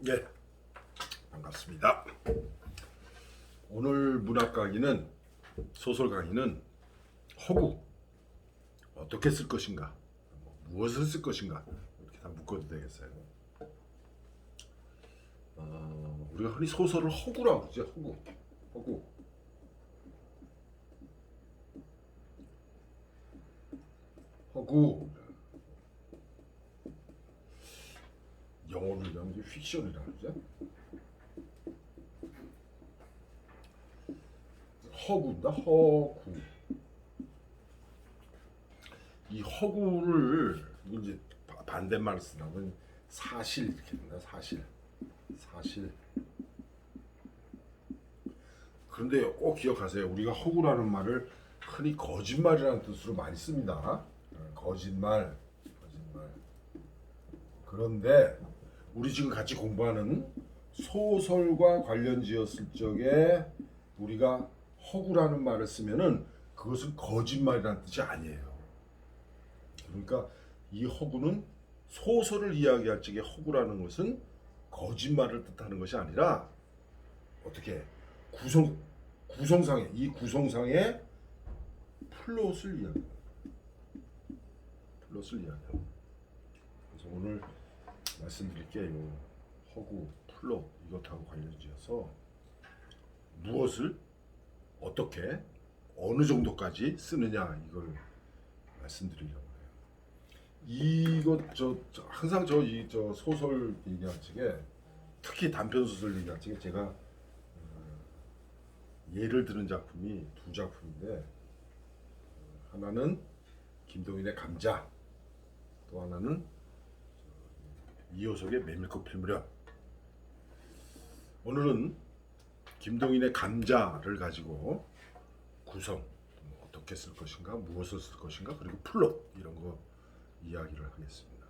예, 반갑습니다. 오늘 문학 강의는 소설 강의는 허구 어떻게 쓸 것인가, 무엇을 쓸 것인가 이렇게 다 묶어도 되겠어요. 우리가 흔히 소설을 허구라고 그러죠. 허구. 허구. 영어로 얘기하면 이제 픽션이라고 그러죠. 허구다. 허구. 이 허구를 이제 반대말을 쓰면 사실 이렇게 된다. 사실. 그런데 꼭 기억하세요. 우리가 허구라는 말을 흔히 거짓말이라는 뜻으로 많이 씁니다. 거짓말. 그런데 우리 지금 같이 공부하는 소설과 관련지었을 적에 우리가 허구라는 말을 쓰면은 그것은 거짓말이라는 뜻이 아니에요. 그러니까 이 허구는 소설을 이야기할 적에 허구라는 것은 거짓말을 뜻하는 것이 아니라 어떻게 구성상의 이 구성상의 플롯을 이야기해요. 그래서 오늘 말씀드릴게요. 허구, 플롯 이것하고 관련지어서 무엇을 어떻게 어느 정도까지 쓰느냐 이걸 말씀드리려고 해요. 항상 이 소설 얘기할 적에 특히 단편 소설 얘기할 적에 제가 예를 드는 작품이 두 작품인데 하나는 김동인의 감자, 또 하나는 이효석의 메밀꽃 필무렵. 오늘은 김동인의 감자를 가지고 구성, 어떻게 쓸 것인가, 무엇을 쓸 것인가, 그리고 플롯 이런 거 이야기를 하겠습니다.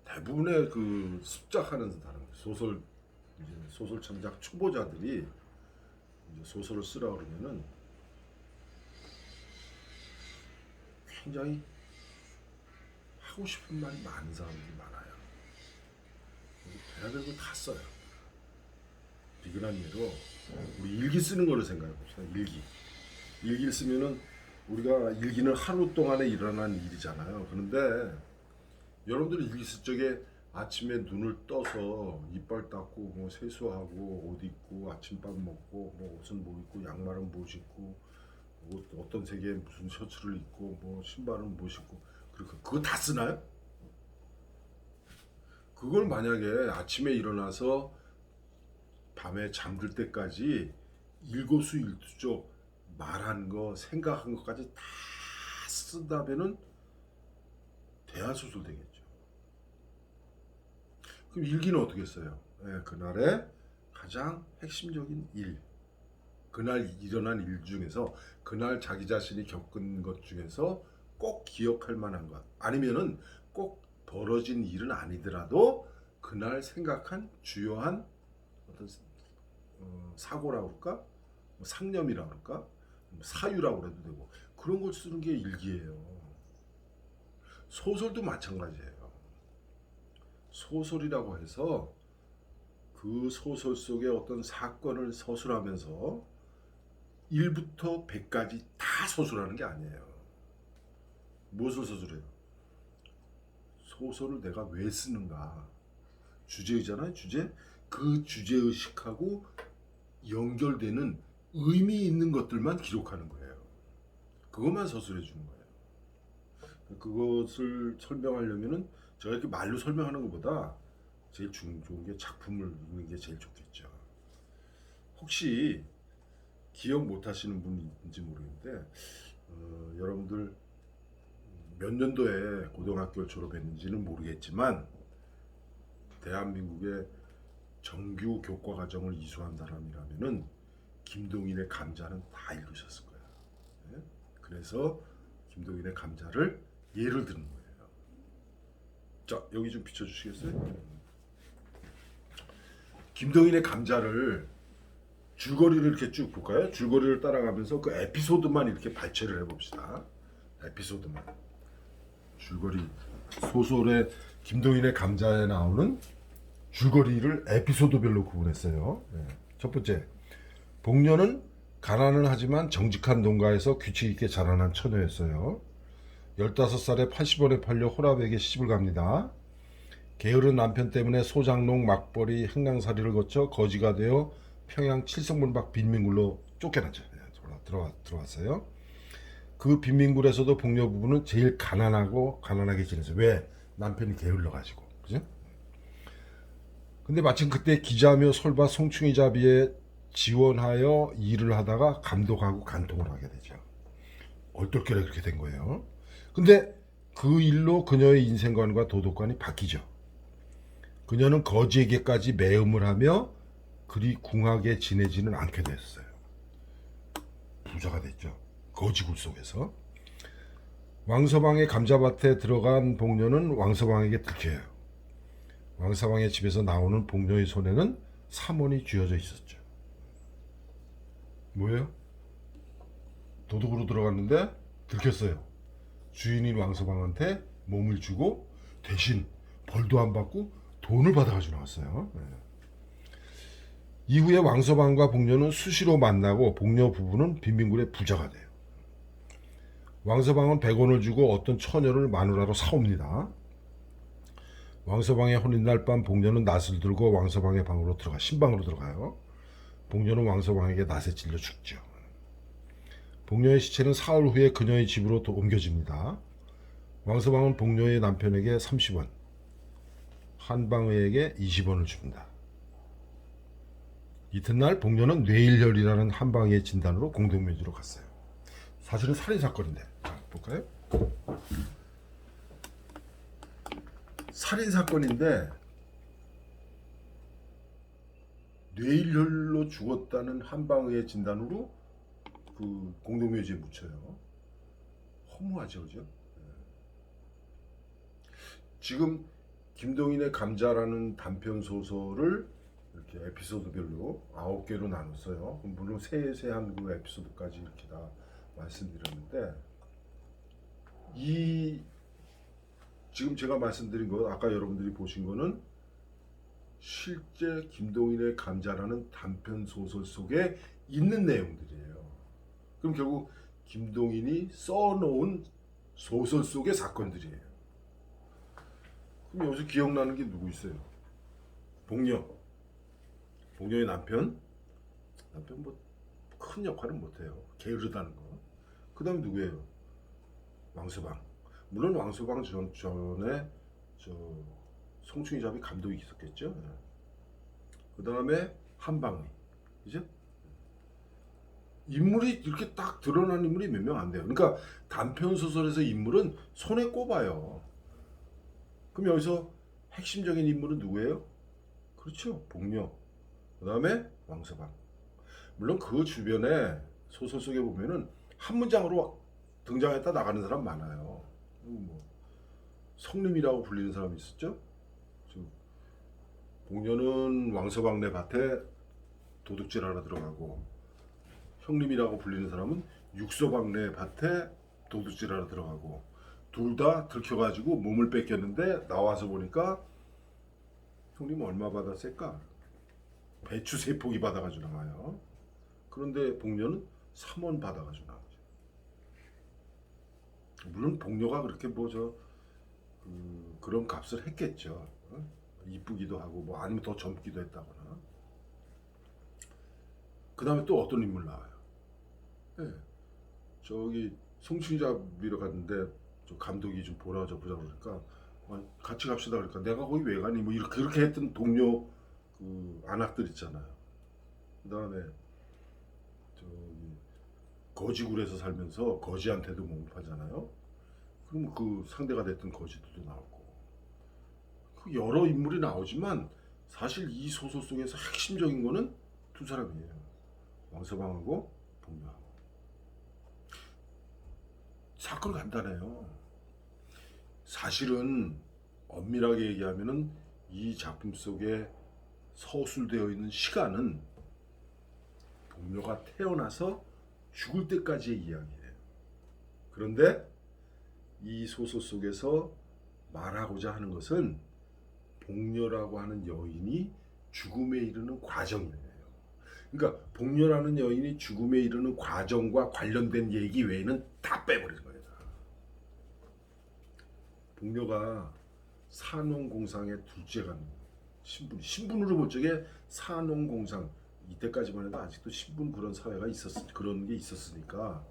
대부분의 그 습작하는 사람, 소설 창작 초보자들이 이제 소설을 쓰라 그러면은 굉장히 하고 싶은 말이 많은 사람들이 많아요. 별의별 거 다 써요. 비근한 예로 우리 일기 쓰는 거를 생각해 봅시다. 일기를 쓰면은 우리가 일기는 하루 동안에 일어난 일이잖아요. 그런데 여러분들이 일기 쓸 적에 아침에 눈을 떠서 이빨 닦고 뭐 세수하고 옷 입고 아침밥 먹고 뭐 옷은 뭐 입고 양말은 뭐 신고 어떤 색의 무슨 셔츠를 입고 뭐 신발은 뭐 신고 그거 다 쓰나요? 그걸 만약에 아침에 일어나서 밤에 잠들 때까지 일거수일투족 말한 거 생각한 것까지 다 쓴다면은 대하소설 되겠죠. 그럼 일기는 어떻게 써요? 그날의 가장 핵심적인 일, 그날 일어난 일 중에서 그날 자기 자신이 겪은 것 중에서 꼭 기억할 만한 것, 아니면은 꼭 벌어진 일은 아니더라도 그날 생각한 주요한 어떤 사고라고 할까, 상념이라고 할까, 사유라고 해도 되고 그런 걸 쓰는 게 일기예요. 소설도 마찬가지예요. 소설이라고 해서 그 소설 속의 어떤 사건을 서술하면서 1부터 100까지 다 서술하는 게 아니에요. 무엇을 서술해요? 소설을 내가 왜 쓰는가? 주제의잖아요, 주제. 그 주제의식하고 연결되는 의미 있는 것들만 기록하는 거예요. 그것만 서술해 주는 거예요. 그것을 설명하려면은 제가 이렇게 말로 설명하는 것보다 제일 좋은 게 작품을 읽는 게 제일 좋겠죠. 혹시 기억 못 하시는 분이 있는지 모르겠는데 여러분들 몇 년도에 고등학교를 졸업했는지는 모르겠지만 대한민국의 정규 교과 과정을 이수한 사람이라면은 김동인의 감자는 다 읽으셨을 거예요. 네? 그래서 김동인의 감자를 예를 드는 거예요. 자, 여기 좀 비춰주시겠어요? 김동인의 감자를 줄거리를 이렇게 쭉 볼까요? 줄거리를 따라가면서 그 에피소드만 이렇게 발췌를 해봅시다. 에피소드만. 줄거리, 소설의 김동인의 감자에 나오는 줄거리를 에피소드별로 구분했어요. 예. 첫 번째, 복녀는 가난은 하지만 정직한 농가에서 규칙 있게 자라난 처녀였어요. 15살에 80원에 팔려 호랍에게 시집을 갑니다. 게으른 남편 때문에 소장농, 막벌이, 행랑살이를 거쳐 거지가 되어 평양 칠성문박 빈민굴로 쫓겨나죠. 들어왔어요. 그 빈민굴에서도 복녀 부부는 제일 가난하게 지냈어요. 왜? 남편이 게을러가지고. 그죠? 근데 마침 그때 기자며 솔밭 송충이 잡이에 지원하여 일을 하다가 감독하고 간통을 하게 되죠. 얼떨결에 그렇게 된 거예요. 근데 그 일로 그녀의 인생관과 도덕관이 바뀌죠. 그녀는 거지에게까지 매음을 하며 그리 궁하게 지내지는 않게 됐어요. 부자가 됐죠. 거지굴 속에서. 왕서방의 감자밭에 들어간 복녀는 왕서방에게 들켜요. 왕서방의 집에서 나오는 복녀의 손에는 삼원이 쥐어져 있었죠. 뭐예요? 도둑으로 들어갔는데 들켰어요. 주인인 왕서방한테 몸을 주고 대신 벌도 안 받고 돈을 받아가지고 나왔어요. 네. 이후에 왕서방과 복녀는 수시로 만나고 복녀 부부는 빈민굴의 부자가 돼요. 왕서방은 100원을 주고 어떤 처녀를 마누라로 사옵니다. 왕서방의 혼인날 밤 복녀는 낫을 들고 왕서방의 방으로 신방으로 들어가요. 복녀는 왕서방에게 낫에 찔려 죽죠. 복녀의 시체는 사흘 후에 그녀의 집으로 또 옮겨집니다. 왕서방은 복녀의 남편에게 30원, 한방의에게 20원을 줍니다. 이튿날 복녀는 뇌일혈이라는 한방의 진단으로 공동묘지로 갔어요. 사실은 살인사건인데, 볼까요? 살인사건인데 뇌일혈로 죽었다는 한방의 진단으로 그 공동묘지에 묻혀요. 허무하죠, 그죠? 지금 김동인의 감자라는 단편 소설을 이렇게 에피소드별로 9개로 나눴어요. 물론 세세한 그 에피소드까지 이렇게 다 말씀드렸는데, 이 지금 제가 말씀드린 거, 아까 여러분들이 보신 거는 실제 김동인의 감자라는 단편 소설 속에 있는 내용들이에요. 그럼 결국 김동인이 써놓은 소설 속의 사건들이에요. 그럼 여기서 기억나는 게 누구 있어요? 복녀의 남편 뭐 큰 역할은 못해요. 게으르다는 거. 그 다음에 누구예요? 왕서방. 물론 왕서방 전에 송충이 잡이 감독이 있었겠죠. 그 다음에 한방의, 그죠? 인물이 이렇게 딱 드러난 인물이 몇 명 안 돼요. 그러니까 단편 소설에서 인물은 손에 꼽아요. 그럼 여기서 핵심적인 인물은 누구예요? 그렇죠, 복녀. 그 다음에 왕서방. 물론 그 주변에 소설 속에 보면은 한 문장으로 등장했다 나가는 사람 많아요. 뭐 성림이라고 불리는 사람이 있었죠. 복녀는 왕서방네 밭에 도둑질하러 들어가고, 형님이라고 불리는 사람은 육서방네 밭에 도둑질하러 들어가고, 둘 다 들켜가지고 몸을 뺏겼는데 나와서 보니까 형님 얼마 받았을까? 배추 3포기 받아가지고 나와요. 그런데 복녀는 3원 받아가지고 나오죠. 물론 복녀가 그렇게 그런 값을 했겠죠. 이쁘기도 하고 뭐 아니면 더 젊기도 했다거나. 그 다음에 또 어떤 인물 나와요? 네. 저기 송충잡이러 갔는데 저 감독이 좀 보라 보자 그러니까 같이 갑시다 그러니까 내가 거기 왜 가니 뭐 이렇게 했던 동료 그 안악들 있잖아요. 그 다음에 저기 거지굴에서 살면서 거지한테도 몸을 파잖아요. 그럼 그 상대가 됐던 거지들도 나오고, 그 여러 인물이 나오지만 사실 이 소설 속에서 핵심적인 거는 두 사람이에요. 왕서방하고 복녀하고. 사건 간단해요. 사실은 엄밀하게 얘기하면은 이 작품 속에 서술되어 있는 시간은 복녀가 태어나서 죽을 때까지의 이야기예요. 그런데 이 소설 속에서 말하고자 하는 것은 복녀라고 하는 여인이 죽음에 이르는 과정이에요. 그러니까 복녀라는 여인이 죽음에 이르는 과정과 관련된 얘기 외에는 다 빼버린 거예요. 복녀가 산업공상의 둘째가 신분으로 볼 적에 산업공상 이때까지만 해도 아직도 신분 그런 사회가 그런 게 있었으니까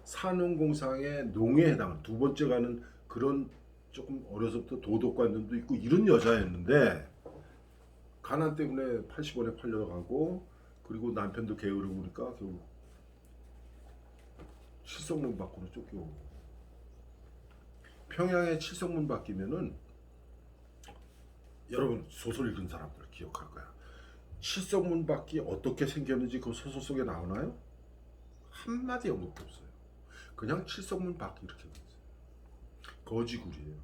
산업공상의 농에 해당하는 두 번째 가는 그런 조금 어려서부터 도덕관념도 있고 이런 여자였는데 가난 때문에 80원에 팔려가고 그리고 남편도 게으르고 그러니까 결국 칠성문 밖으로 쫓겨오고 평양에 칠성문 바뀌면은 여러분 소설 읽은 사람들 기억할 거야. 칠성문 밖이 어떻게 생겼는지 그 소설 속에 나오나요? 한마디 언급도 없어요. 그냥 칠성문 밖 이렇게 됐어요. 거지굴이에요.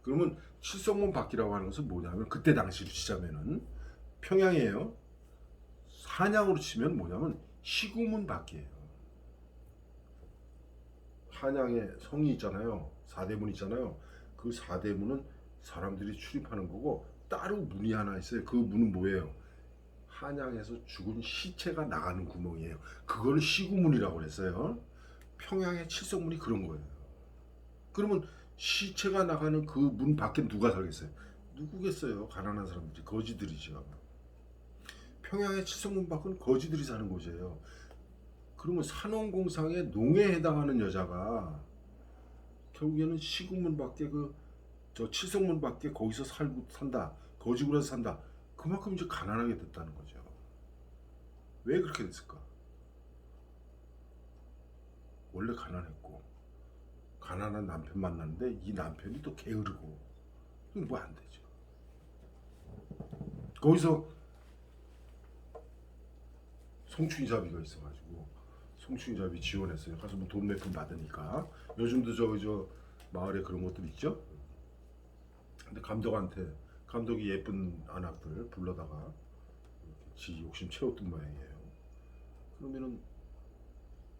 그러면 칠성문 밖이라고 하는 것은 뭐냐면 그때 당시로 치자면은 평양이에요. 한양으로 치면 뭐냐면 시구문 밖이에요. 한양에 성이 있잖아요. 사대문 있잖아요. 그 사대문은 사람들이 출입하는 거고 따로 문이 하나 있어요. 그 문은 뭐예요? 한양에서 죽은 시체가 나가는 구멍이에요. 그거는 시구문이라고 그랬어요. 평양의 칠성문이 그런 거예요. 그러면 시체가 나가는 그 문 밖에 누가 살겠어요? 누구겠어요? 가난한 사람들이 거지들이죠. 평양의 칠성문 밖은 거지들이 사는 곳이에요. 그러면 산업공상의 농에 해당하는 여자가 결국에는 시구문 밖에 저 칠성문 밖에 거기서 산다. 거지굴에서 산다. 그만큼 이제 가난하게 됐다는 거죠. 왜 그렇게 됐을까? 원래 가난했고 가난한 남편 만났는데 이 남편이 또 게으르고 뭐 안 되죠. 거기서 송충이잡이가 있어가지고 송충이잡이 지원했어요. 가서 뭐 돈 몇 푼 받으니까 요즘도 저 마을에 그런 것들 있죠. 근데 감독이 예쁜 안악들 불러다가 지 욕심 채웠던 모양이에요. 그러면은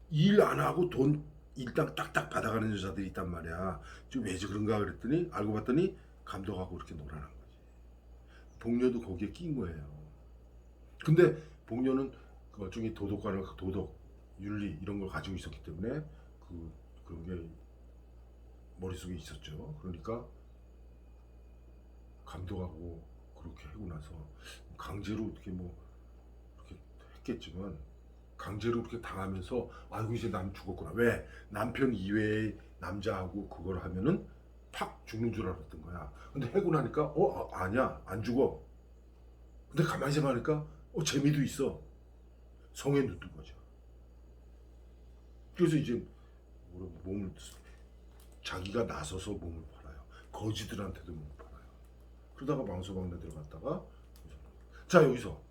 일 안 하고 돈 일당 딱딱 받아가는 여자들이 있단 말이야. 왜 그런가 그랬더니 알고 봤더니 감독하고 그렇게 놀아난 거지. 복녀도 거기에 낀 거예요. 근데 복녀는 그 일종의 도덕관을 도덕, 윤리 이런 걸 가지고 있었기 때문에 그런 게 머릿속에 있었죠. 그러니까 감독하고 그렇게 하고 나서 강제로 어떻게 뭐 그렇게 했겠지만 강제로 그렇게 당하면서 아이고 이제 남 죽었구나. 왜? 남편 이외의 남자하고 그걸 하면은 팍 죽는 줄 알았던 거야. 근데 해고 나니까 아니야 안 죽어. 근데 가만히 생각하니까 재미도 있어. 성에 눕는 거죠. 그래서 이제 몸을 자기가 나서서 몸을 팔아요. 거지들한테도 몸을 팔아요. 그러다가 망소방네 들어갔다가 자 여기서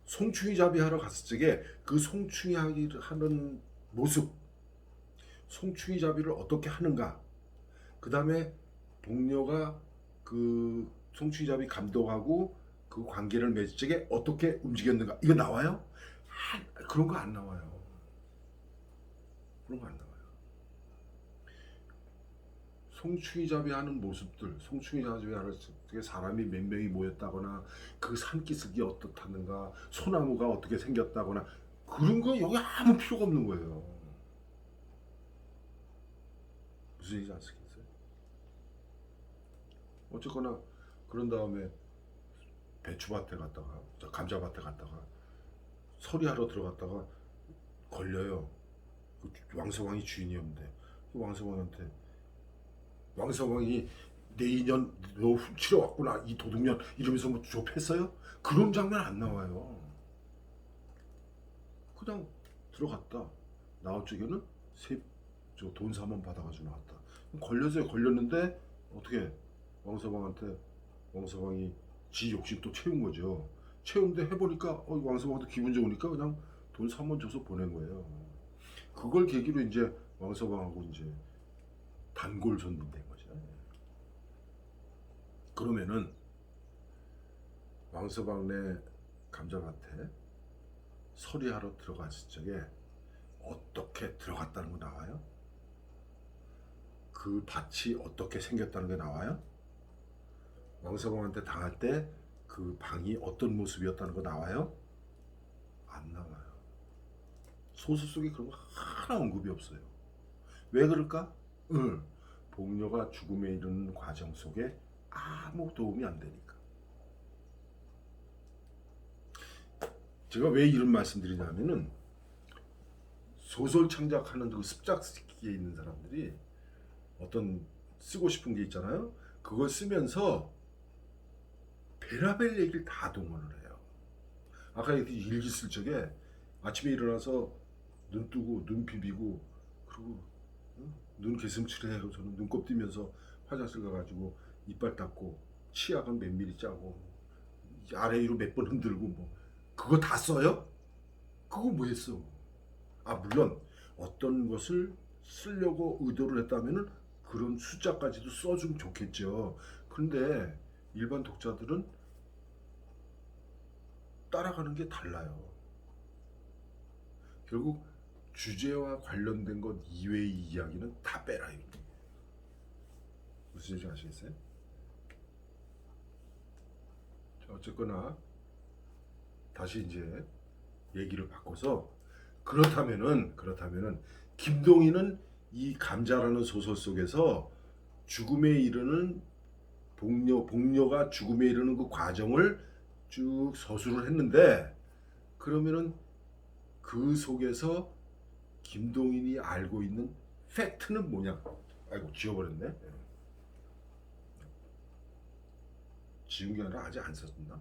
송충이잡이 하러 갔을 적에 그 송충이잡이를 하는 모습, 송충이잡이를 어떻게 하는가, 그 다음에 복녀가 그 송충이잡이 감독하고 그 관계를 맺을 적에 어떻게 움직였는가 이거 나와요? 그런 거 안 나와요. 그런 거 안 나와요. 송충이잡이 하는 모습들, 송충이잡이 하는 사람이 몇 명이 모였다거나 그 산기슭이 어떻다는가, 소나무가 어떻게 생겼다거나 그런 거 여기 아무 필요가 없는 거예요. 무슨 얘기인지 아시겠어요? 어쨌거나 그런 다음에 배추밭에 갔다가 감자밭에 갔다가 서리하러 들어갔다가 걸려요. 그 왕서왕이 주인이었는데 그 왕서왕이 내 인연 너 훔치러 왔구나 이 도둑년 이러면서 뭐 좁혔어요? 그런 장면 안 나와요. 그냥 들어갔다 나올 적에는 돈 4만 받아가지고 나왔다. 걸렸어요. 걸렸는데 어떻게 왕서왕이 지 욕심 또 채운 거죠. 채운데 해보니까 왕서왕도 기분 좋으니까 그냥 돈 3만 줘서 보낸 거예요. 그걸 계기로 이제 왕서왕하고 이제 단골 손님 된 거죠. 그러면은 왕서방네 감자밭에 서리하러 들어갔을 적에 어떻게 들어갔다는 거 나와요? 그 밭이 어떻게 생겼다는 게 나와요? 왕서방한테 당할 때 그 방이 어떤 모습이었다는 거 나와요? 안 나와요. 소설 속에 그런 거 하나 언급이 없어요. 왜 그럴까? 복녀가 죽음에 이르는 과정 속에 아무 도움이 안 되니까. 제가 왜 이런 말씀드리냐면은 소설 창작하는 그 습작기에 있는 사람들이 어떤 쓰고 싶은 게 있잖아요. 그걸 쓰면서 베라벨 얘기를 다 동원을 해요. 아까 일기 쓸 적에 아침에 일어나서 눈 뜨고 눈 비비고 그리고 눈 개슴츠레해요. 저는 눈곱 뜨면서 화장실 가가지고 이빨 닦고 치약은 몇 미리 짜고 아래 위로 몇 번 흔들고 뭐 그거 다 써요? 그거 뭐 했어? 아 물론 어떤 것을 쓰려고 의도를 했다면은 그런 숫자까지도 써주면 좋겠죠. 그런데 일반 독자들은 따라가는 게 달라요. 결국 주제와 관련된 것 이외의 이야기는 다 빼라. 무슨 얘기인지 아시겠어요? 어쨌거나 다시 이제 얘기를 바꿔서 그렇다면은 김동희는 이 감자라는 소설 속에서 죽음에 이르는 복녀가 죽음에 이르는 그 과정을 쭉 서술을 했는데 그러면은 그 속에서 김동인이 알고 있는 팩트는 뭐냐? 아이고 지워버렸네. 지운 게 아니라 아직 안 썼나?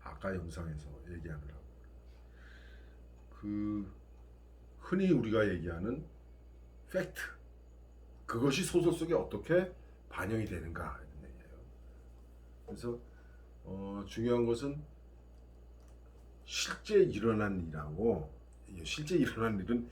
아까 영상에서 얘기하느라고 그 흔히 우리가 얘기하는 팩트 그것이 소설 속에 어떻게 반영이 되는가 이런 얘기예요. 그래서 중요한 것은 실제 일어난 일하고 실제 일어난 일은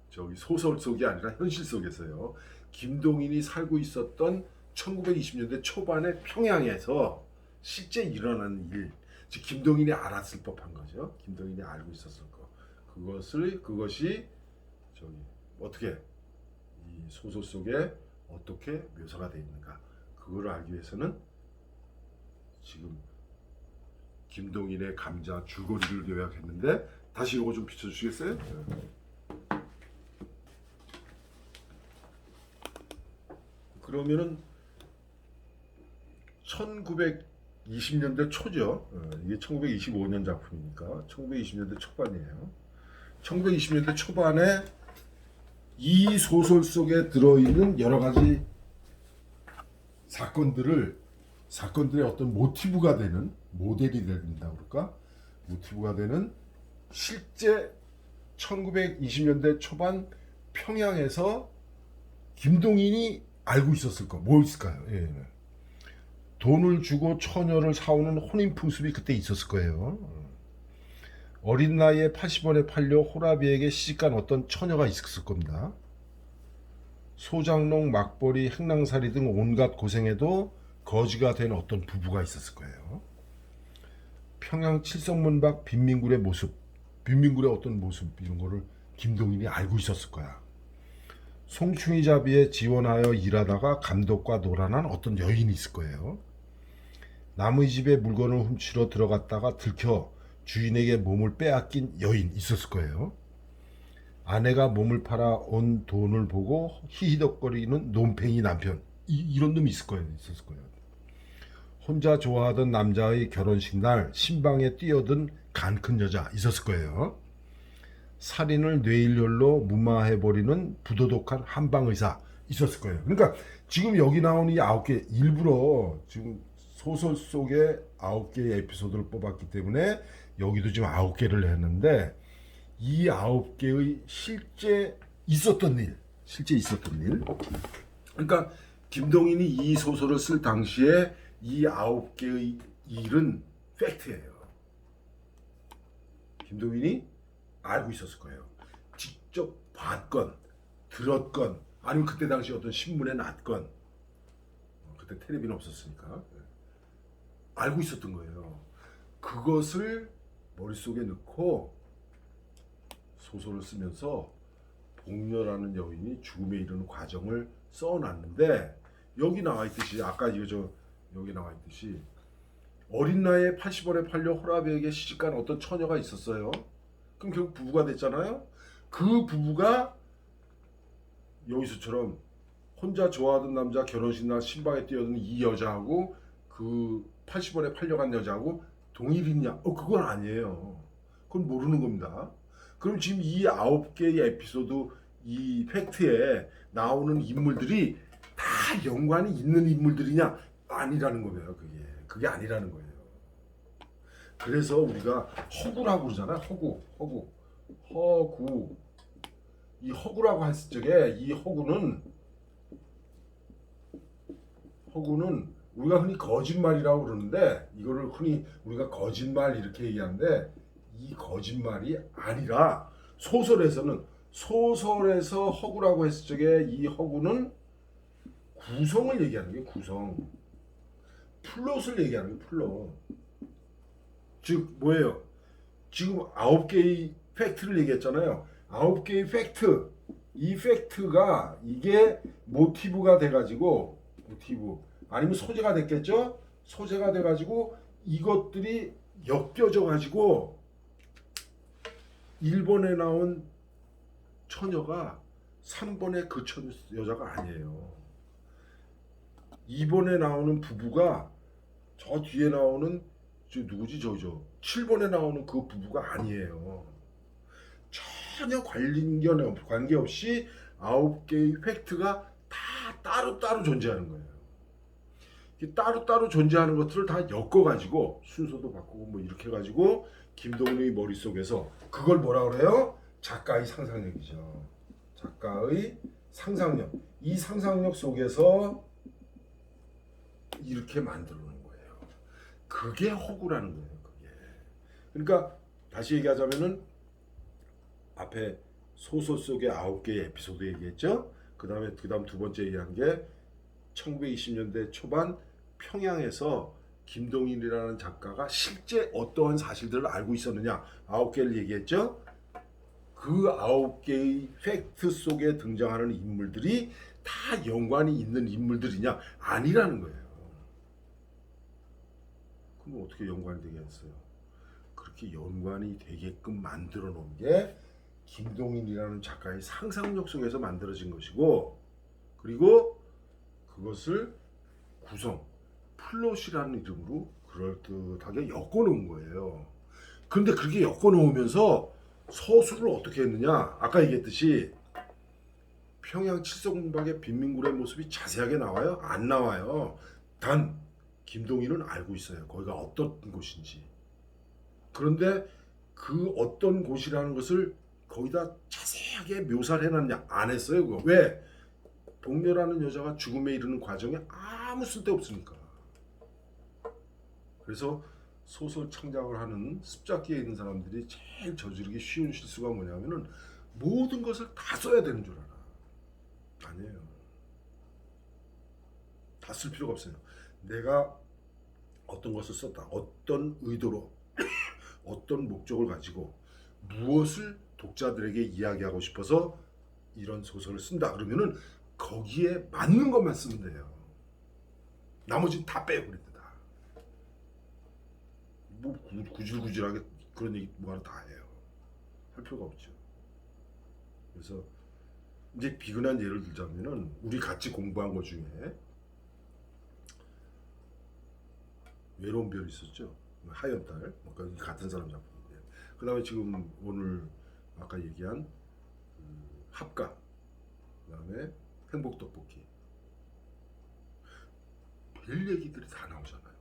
저기 소설 속이 아니라 현실 속에서요. 김동인이 살고 있었던 1920년대 초반의 평양에서 실제 일어난 일, 즉 김동인이 알았을 법한 거죠. 김동인이 알고 있었을 거. 그것이 저기 어떻게 이 소설 속에 어떻게 묘사가 되어 있는가. 그걸 알기 위해서는 지금 김동인의 감자 줄거리를 요약했는데 다시 이거 좀 비춰주시겠어요? 그러면은 1920년대 초죠. 이게 1925년 작품이니까 1920년대 초반이에요. 1920년대 초반에 이 소설 속에 들어있는 여러 가지 사건들의 어떤 모티브가 되는 모델이 된다고 그럴까? 모티브가 되는 실제 1920년대 초반 평양에서 김동인이 알고 있었을 거, 뭐 있을까요? 예. 돈을 주고 처녀를 사오는 혼인 풍습이 그때 있었을 거예요. 어린 나이에 80원에 팔려 호라비에게 시집간 어떤 처녀가 있었을 겁니다. 소장농, 막벌이, 행랑살이 등 온갖 고생에도 거지가 된 어떤 부부가 있었을 거예요. 평양 칠성문 밖 빈민굴의 모습, 빈민굴의 어떤 모습 이런 거를 김동인이 알고 있었을 거야. 송충이 잡이에 지원하여 일하다가 감독과 노란한 어떤 여인이 있을 거예요. 남의 집에 물건을 훔치러 들어갔다가 들켜 주인에게 몸을 빼앗긴 여인 있었을 거예요. 아내가 몸을 팔아 온 돈을 보고 히히덕거리는 논팽이 남편 이런 놈이 있었을 거예요. 혼자 좋아하던 남자의 결혼식 날 신방에 뛰어든 간 큰 여자 있었을 거예요. 살인을 뇌일혈로 무마해버리는 부도덕한 한방의사 있었을 거예요. 그러니까 지금 여기 나온 이 9개 일부러 지금 소설 속에 9개의 에피소드를 뽑았기 때문에 여기도 지금 9개를 했는데 이 9개의 실제 있었던 일 그러니까 김동인이 이 소설을 쓸 당시에 이 9개의 일은 팩트예요. 김동인이 알고 있었을 거예요. 직접 봤건 들었건 아니면 그때 당시 어떤 신문에 났건 그때 텔레비는 없었으니까 알고 있었던 거예요. 그것을 머릿속에 넣고 소설을 쓰면서 복녀라는 여인이 죽음에 이르는 과정을 써놨는데 여기 나와 있듯이 아까 여기 나와 있듯이 어린 나이에 80원에 팔려 호라비에게 시집간 어떤 처녀가 있었어요. 그럼 결국 부부가 됐잖아요. 그 부부가 여기서처럼 혼자 좋아하던 남자 결혼식 날 신방에 뛰어든 이 여자하고 그 80원에 팔려간 여자하고 동일이냐? 그건 아니에요. 그건 모르는 겁니다. 그럼 지금 이 9개의 에피소드 이 팩트에 나오는 인물들이 다 연관이 있는 인물들이냐? 아니라는 거예요. 그게 아니라는 거예요. 그래서 우리가 허구라고 그러잖아요. 허구. 이 허구라고 했을 적에 이 허구는 우리가 흔히 거짓말이라고 그러는데 이거를 흔히 우리가 거짓말 이렇게 얘기하는데 이 거짓말이 아니라 소설에서 허구라고 했을 적에 이 허구는 구성을 얘기하는 게 구성. 플롯을 얘기하는 게 플롯. 즉 뭐예요? 지금 9개의 팩트를 얘기했잖아요. 9개의 팩트. 이 팩트가 이게 모티브가 돼가지고 아니면 소재가 됐겠죠? 소재가 돼가지고 이것들이 엮여져가지고 1번에 나온 처녀가 3번의 그 여자가 아니에요. 2번에 나오는 부부가 저 뒤에 나오는 누구지 7번에 나오는 그 부부가 아니에요. 전혀 관계없이 9개의 팩트가 다 따로따로 존재하는 거예요. 따로따로 존재하는 것들을 다 엮어가지고 순서도 바꾸고 뭐 이렇게 해가지고 김동률의 머릿속에서 그걸 뭐라 그래요? 작가의 상상력이죠. 작가의 상상력. 이 상상력 속에서 이렇게 만들어 놓은 거예요. 그게 허구라는 거예요. 그러니까 다시 얘기하자면은 앞에 소설 속의 9개의 에피소드 얘기했죠. 그다음 두 번째 얘기한 게 1920년대 초반 평양에서 김동일이라는 작가가 실제 어떠한 사실들을 알고 있었느냐 9개를 얘기했죠. 그 9개의 팩트 속에 등장하는 인물들이 다 연관이 있는 인물들이냐? 아니라는 거예요. 그럼 어떻게 연관이 되겠어요? 그렇게 연관이 되게끔 만들어 놓은 게 김동인이라는 작가의 상상력 속에서 만들어진 것이고, 그리고 그것을 구성, 플롯이라는 이름으로 그럴듯하게 엮어놓은 거예요. 근데 그렇게 엮어놓으면서 서술을 어떻게 했느냐? 아까 얘기했듯이 평양 칠성박의 빈민굴의 모습이 자세하게 나와요? 안 나와요. 단 김동인은 알고 있어요. 거기가 어떤 곳인지. 그런데 그 어떤 곳이라는 것을 거기다 자세하게 묘사를 해놨냐? 안 했어요. 그거. 왜? 복녀라는 여자가 죽음에 이르는 과정에 아무 쓸데없으니까. 그래서 소설 창작을 하는 습작기에 있는 사람들이 제일 저지르기 쉬운 실수가 뭐냐면은 모든 것을 다 써야 되는 줄 알아. 아니에요. 다 쓸 필요가 없어요. 내가 어떤 것을 썼다. 어떤 의도로 어떤 목적을 가지고 무엇을 독자들에게 이야기하고 싶어서 이런 소설을 쓴다. 그러면은 거기에 맞는 것만 쓰면 돼요. 나머지는 다 빼요. 그랬다. 뭐 구질구질하게 그런 얘기 뭐하러 다 해요. 할 필요가 없죠. 그래서 이제 비근한 예를 들자면은 우리 같이 공부한 것 중에 외로운 별이 있었죠. 하연달, 같은 사람 작품인데. 그 다음에 지금 오늘 아까 얘기한 합가, 그 다음에 행복떡볶이. 별 얘기들이 다 나오잖아요.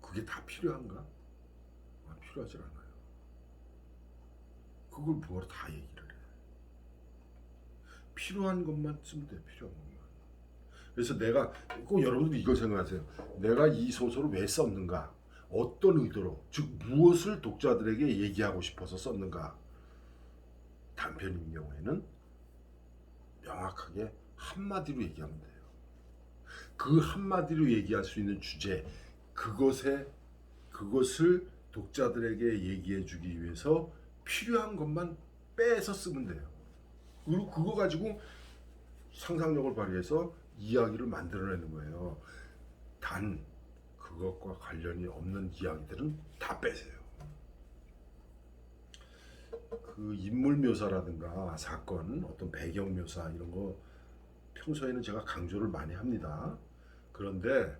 그게 다 필요한가? 필요하지 않아요. 그걸 뭐하러 다 얘기를 해. 필요한 것만 쓰면 돼. 필요한 것만. 그래서 내가 꼭 여러분들 이걸 생각하세요. 내가 이 소설을 왜 썼는가? 어떤 의도로, 즉 무엇을 독자들에게 얘기하고 싶어서 썼는가? 단편인 경우에는 명확하게 한마디로 얘기하면 돼요. 그 한마디로 얘기할 수 있는 주제, 그것을 독자들에게 얘기해 주기 위해서 필요한 것만 빼서 쓰면 돼요. 그리고 그거 가지고 상상력을 발휘해서 이야기를 만들어내는 거예요. 단 그것과 관련이 없는 이야기들은 다 빼세요. 그 인물 묘사라든가 사건, 어떤 배경 묘사 이런 거 평소에는 제가 강조를 많이 합니다. 그런데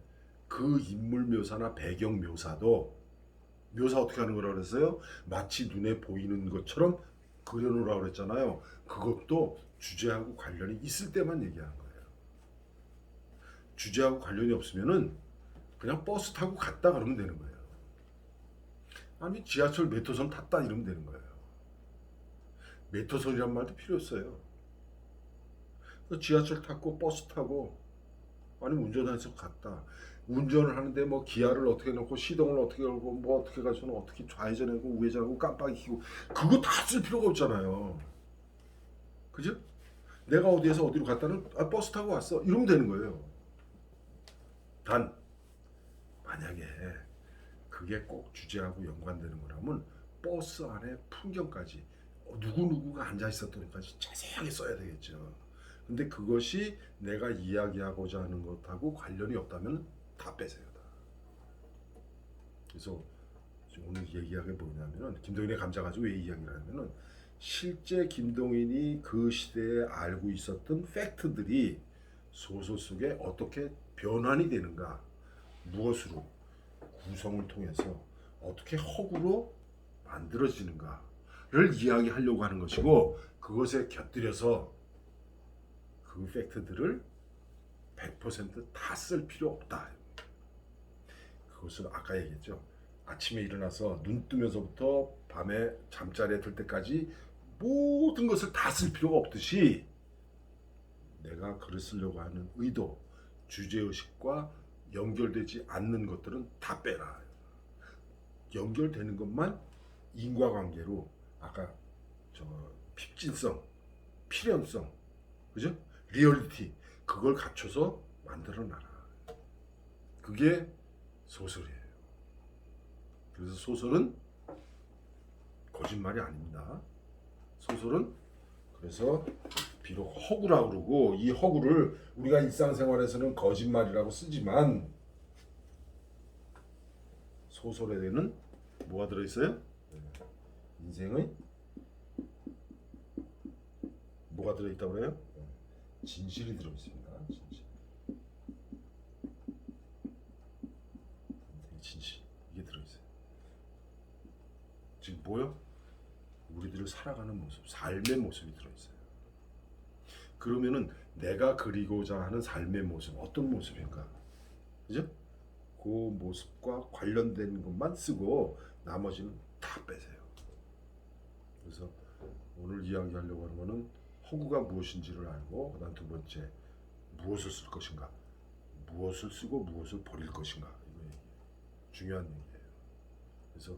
그 인물 묘사나 배경 묘사도 묘사 어떻게 하는 거라고 그랬어요? 마치 눈에 보이는 것처럼 그려놓으라고 그랬잖아요. 그것도 주제하고 관련이 있을 때만 얘기하는 거예요. 주제하고 관련이 없으면은 그냥 버스 타고 갔다 그러면 되는 거예요. 아니 지하철 메트로선 탔다 이러면 되는 거예요. 메트로선이란 말도 필요 없어요. 지하철 타고 버스 타고 아니 운전해서 갔다. 운전을 하는데 뭐 기아를 어떻게 넣고 시동을 어떻게 걸고 뭐 어떻게 가서는 어떻게 좌회전하고 우회전하고 깜빡이 켜고 그거 다 쓸 필요가 없잖아요. 그죠? 내가 어디에서 어디로 갔다는 버스 타고 왔어 이러면 되는 거예요. 단 만약에 그게 꼭 주제하고 연관되는 거라면 버스 안에 풍경까지 누구누구가 앉아 있었던 것까지 자세하게 써야 되겠죠. 근데 그것이 내가 이야기하고자 하는 것하고 관련이 없다면 다 빼세요. 다. 그래서 오늘 얘기한 게 뭐냐면은 김동인의 감자 가지고 왜 이야기를 하냐면은 실제 김동인이 그 시대에 알고 있었던 팩트들이 소설 속에 어떻게 변환이 되는가, 무엇으로 구성을 통해서 어떻게 허구로 만들어지는가를 이야기하려고 하는 것이고 그것에 곁들여서 그 팩트들을 100%다 쓸 필요 없다. 그것은 아까 얘기했죠. 아침에 일어나서 눈 뜨면서부터 밤에 잠자리에 들 때까지 모든 것을 다 쓸 필요가 없듯이 내가 글을 쓰려고 하는 의도, 주제의식과 연결되지 않는 것들은 다 빼라. 연결되는 것만 인과관계로 아까 저 핍진성, 필연성, 그죠? 리얼리티 그걸 갖춰서 만들어놔라. 그게 소설이에요. 그래서 소설은 거짓말이 아닙니다. 소설은 그래서 비록 허구라고 그러고 이 허구를 우리가 일상생활에서는 거짓말이라고 쓰지만 소설에는 뭐가 들어있어요? 인생의 뭐가 들어있다고 그래요? 진실이 들어있습니다. 진실 이게 들어있어요. 지금 뭐요? 우리들을 살아가는 모습, 삶의 모습이 들어있어요. 그러면은 내가 그리고자 하는 삶의 모습 어떤 모습인가? 그죠? 그 모습과 관련된 것만 쓰고 나머지는 다 빼세요. 그래서 오늘 이야기하려고 하는 거는 허구가 무엇인지를 알고 그다음 두 번째 무엇을 쓸 것인가, 무엇을 쓰고 무엇을 버릴 것인가 이거 중요한 얘기예요. 그래서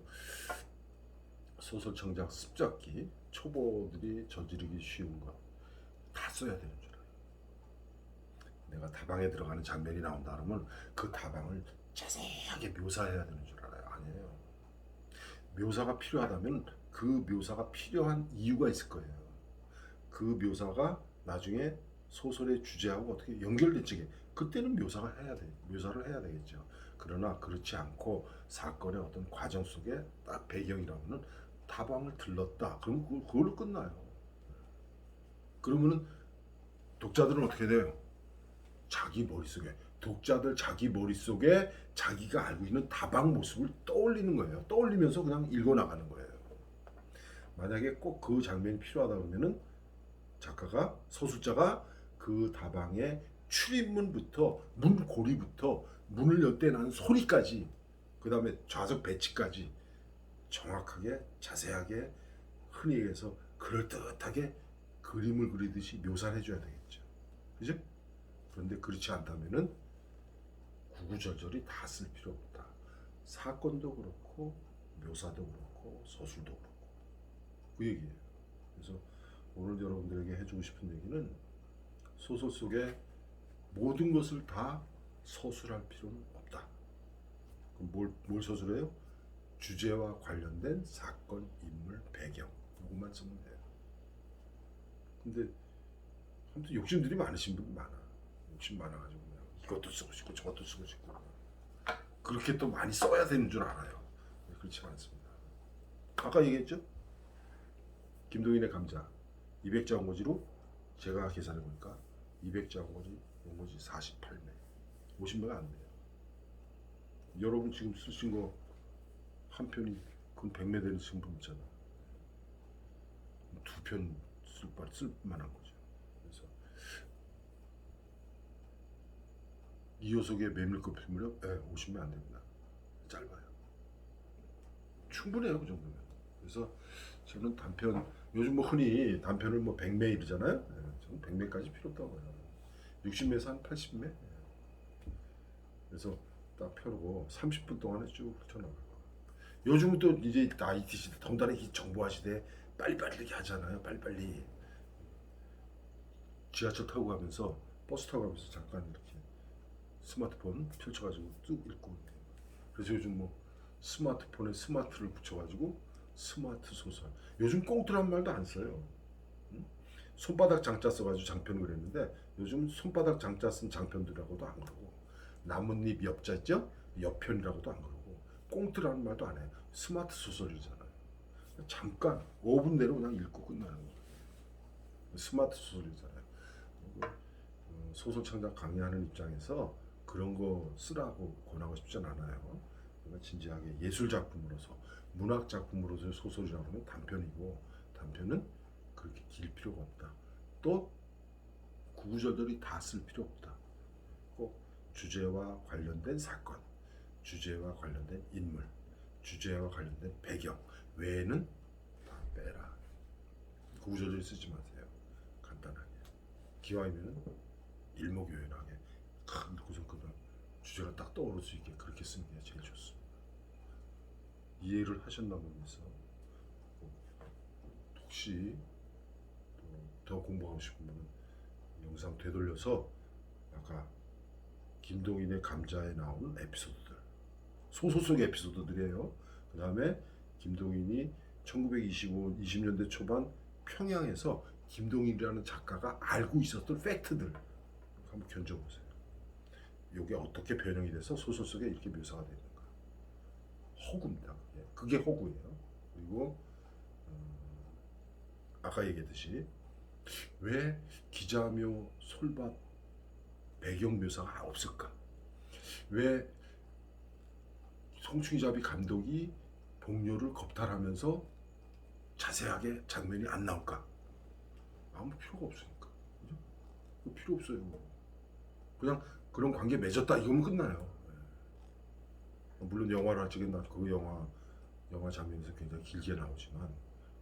소설 창작 습작기 초보들이 저지르기 쉬운 것 다 써야 되는 줄 알아요. 내가 다방에 들어가는 장면이 나온다 그러면 그 다방을 자세하게 묘사해야 되는 줄 알아요. 아니에요. 묘사가 필요하다면 그 묘사가 필요한 이유가 있을 거예요. 그 묘사가 나중에 소설의 주제하고 어떻게 연결될지 그때는 묘사를 해야 되겠죠. 그러나 그렇지 않고 사건의 어떤 과정 속에 딱 배경이라고는 다방을 들렀다. 그럼 그걸로 끝나요. 그러면은 독자들은 어떻게 돼요? 독자들 자기 머릿속에 자기가 알고 있는 다방 모습을 떠올리는 거예요. 떠올리면서 그냥 읽어나가는 거예요. 만약에 꼭 그 장면이 필요하다 그러면은 작가가, 서술자가 그 다방의 출입문부터 문고리부터 문을 열 때 나는 소리까지 그 다음에 좌석 배치까지 정확하게 자세하게 흔히 얘기해서 그럴듯하게 그림을 그리듯이 묘사를 해줘야 되겠죠. 그죠? 그런데 그렇지 않다면은 구구절절히 다 쓸 필요 없다. 사건도 그렇고 묘사도 그렇고 서술도 그렇고 그 얘기예요. 그래서 오늘 여러분들에게 해주고 싶은 얘기는 소설 속에 모든 것을 다 서술할 필요는 없다. 그럼 뭘 서술해요? 주제와 관련된 사건, 인물, 배경 이것만 쓰면 돼요. 근데 아무튼 욕심들이 많으신 분이 많아. 욕심 많아가지고 그냥 이것도 쓰고 싶고 저것도 쓰고 싶고 그렇게 또 많이 써야 되는 줄 알아요. 그렇지 않습니다. 아까 얘기했죠? 김동인의 감자 200자 원고지로 제가 계산해 보니까 200자 원고지 48매 50매가 안 돼요. 여러분 지금 쓰신 거 한 편이 그건 100매 되는 승분 있잖아. 두 편 쓸 만한 거죠. 그래서 이효석의 메밀꽃 필 무렵 50매 안 됩니다. 짧아요. 충분해요 그 정도면. 그래서 저는 단편 요즘 뭐 흔히 단편을 뭐 100매 이러잖아요. 저는 100매까지 필요 없다고 봐요. 60매에서 한 80매. 그래서 딱 펴고 30분 동안에 쭉 훑어나가고. 요즘은 또 이제 IT 시대, 더군다나 이 정보화 시대에 빨리빨리 이렇게 하잖아요. 빨리빨리. 지하철 타고 가면서 버스 타고 가면서 잠깐 이렇게 스마트폰 펼쳐가지고 쭉 읽고. 그래서 요즘 뭐 스마트폰에 스마트를 붙여가지고 스마트 소설. 요즘 꽁트란 말도 안 써요. 응? 손바닥 장자 써가지고 장편을 그랬는데 요즘 손바닥 장자 쓴 장편들이라고도 안 그러고 나뭇잎 엽자 있죠? 엽편이라고도 안 그러고 꽁트라는 말도 안 해요. 스마트 소설이잖아요. 잠깐 5분 내로 그냥 읽고 끝나는 거예요. 스마트 소설이잖아요. 소설 창작 강의하는 입장에서 그런 거 쓰라고 권하고 싶진 않아요. 그러니까 진지하게 예술 작품으로서 문학 작품으로서의 소설이라고 하면 단편이고 단편은 그렇게 길 필요가 없다. 또 구구절절이 다 쓸 필요 없다. 꼭 주제와 관련된 사건, 주제와 관련된 인물, 주제와 관련된 배경 외에는 다 빼라. 구구절절 쓰지 마세요. 간단하게. 기왕이면 일목요연하게 큰 고정 그냥 주제가 딱 떠오를 수 있게 그렇게 쓰는 게 제일 좋습니다. 이해를 하셨나 모르겠어. 혹시 더 공부하고 싶으면 영상 되돌려서 아까 김동인의 감자에 나온 에피소드들 소설 속의 에피소드들이에요. 그 다음에 김동인이 20년대 초반 평양에서 김동인이라는 작가가 알고 있었던 팩트들 한번 견뎌보세요. 이게 어떻게 변형이 돼서 소설 속에 이렇게 묘사가 되는가. 허구입니다. 그게 허구예요. 그리고 아까 얘기했듯이 왜 기자묘 솔밭 배경 묘사가 없을까? 왜 송충이잡이 감독이 복료를 겁탈하면서 자세하게 장면이 안 나올까? 아무 필요가 없으니까. 그죠? 필요 없어요. 그냥 그런 관계 맺었다 이거면 끝나요. 물론 영화나 찍은 그 영화 장면에서 굉장히 길게 나오지만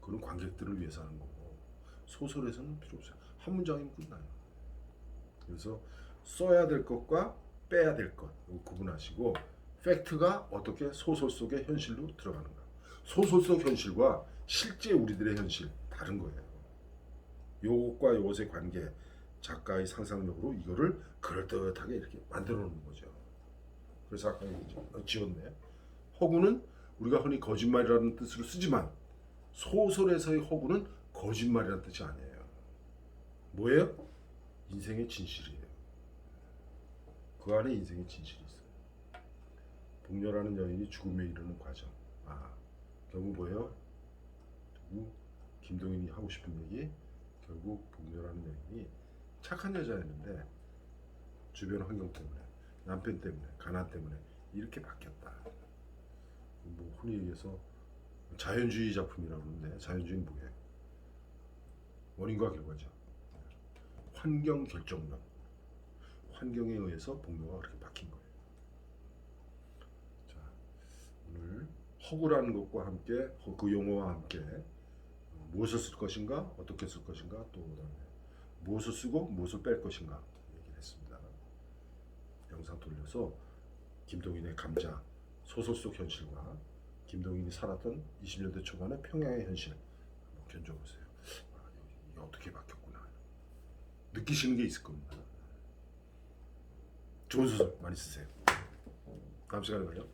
그런 관객들을 위해서 하는 거고 소설에서는 필요 없어요. 한 문장이면 끝나요. 그래서 써야 될 것과 빼야 될 것 구분하시고 팩트가 어떻게 소설 속의 현실로 들어가는가. 소설 속 현실과 실제 우리들의 현실 다른 거예요. 요것과 요것의 관계 작가의 상상력으로 이거를 그럴듯하게 이렇게 만들어 놓는 거죠. 그래서 아까 지웠네. 허구는 우리가 흔히 거짓말이라는 뜻으로 쓰지만 소설에서의 허구는 거짓말이라는 뜻이 아니에요. 뭐예요? 인생의 진실이에요. 그 안에 인생의 진실이 있어요. 복녀라는 여인이 죽음에 이르는 과정. 결국 뭐예요? 결국 김동인이 하고 싶은 얘기 결국 복녀라는 여인이 착한 여자였는데 주변 환경 때문에 남편 때문에 가난 때문에 이렇게 바뀌었다. 뭐 흔히 얘기해서 자연주의 작품이라고 하는데 자연주의는 뭐예요? 원인과 결과죠. 환경 결정론. 환경에 의해서 복료가 그렇게 바뀐 거예요. 자, 오늘 허구라는 것과 함께 그 용어와 함께 무엇을 쓸 것인가, 어떻게 쓸 것인가, 또 그다음에 무엇을 쓰고 무엇을 뺄 것인가 얘기를 했습니다. 영상 돌려서 김동인의 감자 소설 속 현실과 김동인이 살았던 20년대 초반의 평양의 현실 한번 견뎌보세요. 이게 어떻게 바뀌었구나 느끼시는 게 있을 겁니다. 좋은 소설 많이 쓰세요. 다음 시간에 봐요.